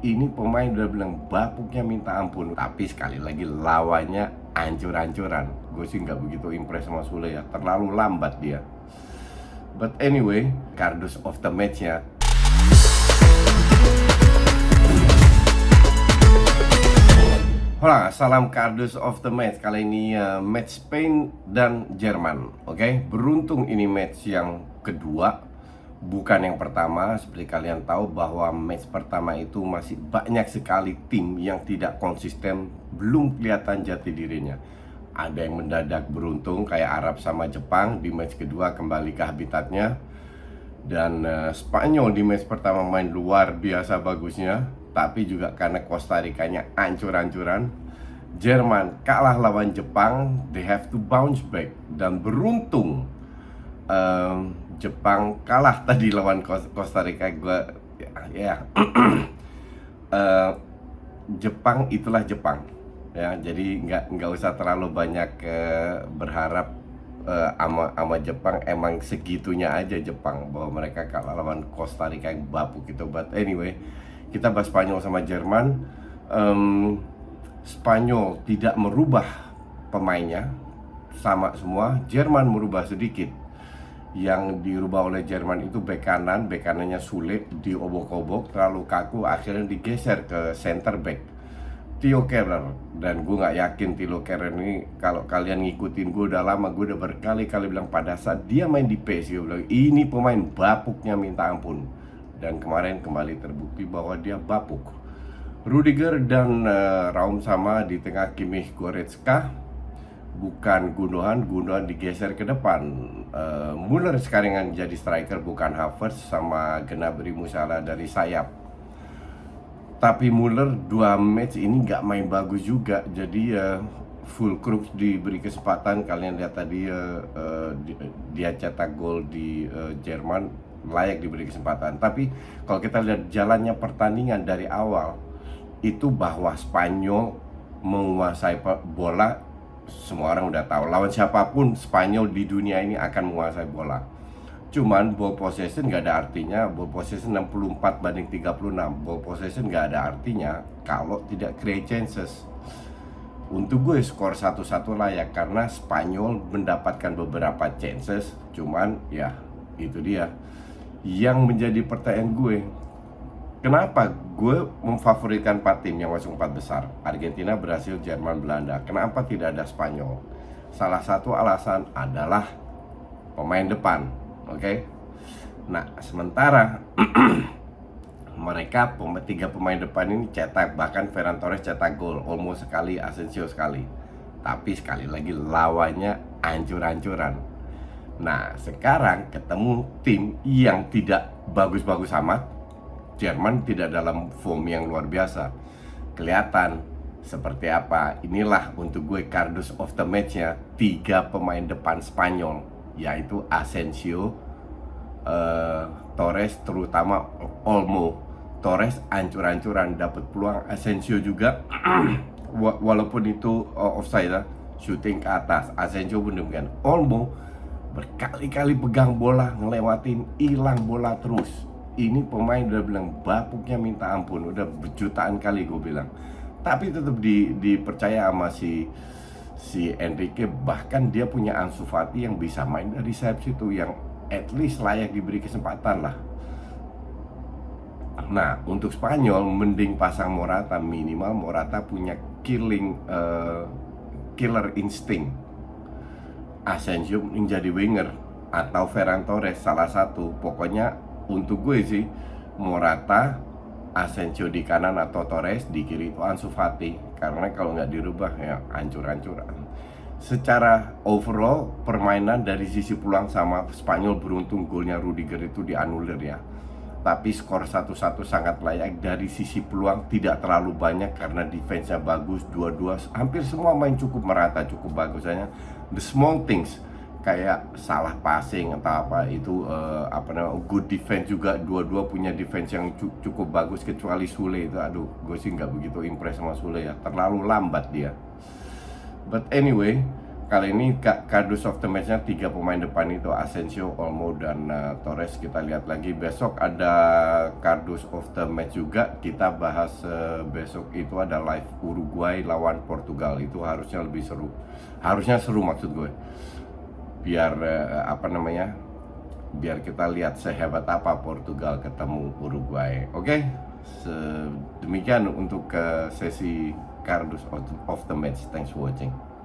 ini pemain udah bilang bapuknya minta ampun, tapi sekali lagi lawannya ancur-ancuran. Gue sih nggak begitu impress sama Sule ya, terlalu lambat dia. But anyway, kardus of the match-nya. Hola, salam kardus of the match. Kali ini match Spain dan Jerman. Oke, beruntung ini match yang kedua, bukan yang pertama. Seperti kalian tahu bahwa match pertama itu masih banyak sekali tim yang tidak konsisten, belum kelihatan jati dirinya. Ada yang mendadak beruntung kayak Arab sama Jepang, di match kedua kembali ke habitatnya. Dan Spanyol di match pertama main luar biasa bagusnya, tapi juga karena Costa Rica-nya ancur-ancuran. Jerman kalah lawan Jepang, they have to bounce back. Dan beruntung Jepang kalah tadi lawan Costa Rica. Jepang itulah Jepang ya, jadi nggak usah terlalu banyak berharap sama Jepang. Emang segitunya aja Jepang, bahwa mereka kalah lawan Costa Rica yang bapuk gitu. But anyway, kita bahas Spanyol sama Jerman. Spanyol tidak merubah pemainnya, sama semua. Jerman merubah sedikit. Yang dirubah oleh Jerman itu bek kanannya Sule, diobok-obok, terlalu kaku, akhirnya digeser ke center back Theo Kehrer. Dan gue gak yakin Theo Kehrer ini, kalau kalian ngikutin gue udah lama, gue udah berkali-kali bilang pada saat dia main di PSG, gue bilang ini pemain bapuknya minta ampun. Dan kemarin kembali terbukti bahwa dia bapuk. Rudiger dan Raum sama di tengah, Kimmich, Goretzka. Bukan Gundogan digeser ke depan. Müller sekarang yang jadi striker, bukan Havertz sama Gnabry Musiala dari sayap. Tapi Müller 2 match ini nggak main bagus juga. Jadi full Crooks diberi kesempatan. Kalian lihat tadi dia cetak gol di Jerman, layak diberi kesempatan. Tapi kalau kita lihat jalannya pertandingan dari awal, itu bahwa Spanyol menguasai bola. Semua orang udah tahu, lawan siapapun Spanyol di dunia ini akan menguasai bola. Cuman ball possession nggak ada artinya. Ball possession 64-36. Ball possession nggak ada artinya kalau tidak create chances. Untuk gue skor 1-1 layak, karena Spanyol mendapatkan beberapa chances. Cuman ya itu dia yang menjadi pertanyaan gue. Kenapa gue memfavoritkan 4 tim yang masuk 4 besar? Argentina, Brasil, Jerman, Belanda. Kenapa tidak ada Spanyol? Salah satu alasan adalah pemain depan. Oke? Nah, sementara mereka 3 pemain depan ini cetak, bahkan Ferran Torres cetak gol, Olmo sekali, Asensio sekali. Tapi sekali lagi lawannya ancur-ancuran. Nah, sekarang ketemu tim yang tidak bagus-bagus amat. Jerman tidak dalam form yang luar biasa. Kelihatan seperti apa. Inilah untuk gue kardus of the match-nya. 3 pemain depan Spanyol, yaitu Asensio, Torres, terutama Olmo. Torres ancur-ancuran dapat peluang, Asensio juga walaupun itu offside, shooting ke atas. Asensio pun demikian. Olmo berkali-kali pegang bola, ngelewatin, hilang bola terus. Ini pemain udah bilang bapuknya minta ampun, udah berjutaan kali gue bilang. Tapi tetap dipercaya sama si Enrique. Bahkan dia punya Ansu Fati yang bisa main dari sayap situ, yang at least layak diberi kesempatan lah. Nah, untuk Spanyol mending pasang Morata. Minimal Morata punya killer instinct. Asensio menjadi winger atau Ferran Torres, salah satu. Pokoknya untuk gue sih Morata, Asensio di kanan atau Torres di kiri itu Ansu Fati. Karena kalau nggak dirubah ya hancur-hancuran. Secara overall permainan dari sisi peluang sama Spanyol beruntung golnya Rudiger itu dianulir ya. Tapi skor 1-1 sangat layak. Dari sisi peluang tidak terlalu banyak karena defense-nya bagus. Dua-dua hampir semua main cukup merata, cukup bagus. Hanya the small things kayak salah passing atau apa itu good defense juga. Dua-dua punya defense yang cukup bagus, kecuali Sule itu. Aduh, gue sih nggak begitu impress sama Sule ya, terlalu lambat dia. But anyway, kali ini kardus of the match-nya 3 pemain depan itu Asensio, Olmo, dan Torres. Kita lihat lagi besok ada kardus of the match juga. Kita bahas besok itu ada live Uruguay lawan Portugal. Itu harusnya lebih seru. Harusnya seru maksud gue. Biar biar kita lihat sehebat apa Portugal ketemu Uruguay. Oke, demikian untuk sesi kardus of the match. Thanks for watching.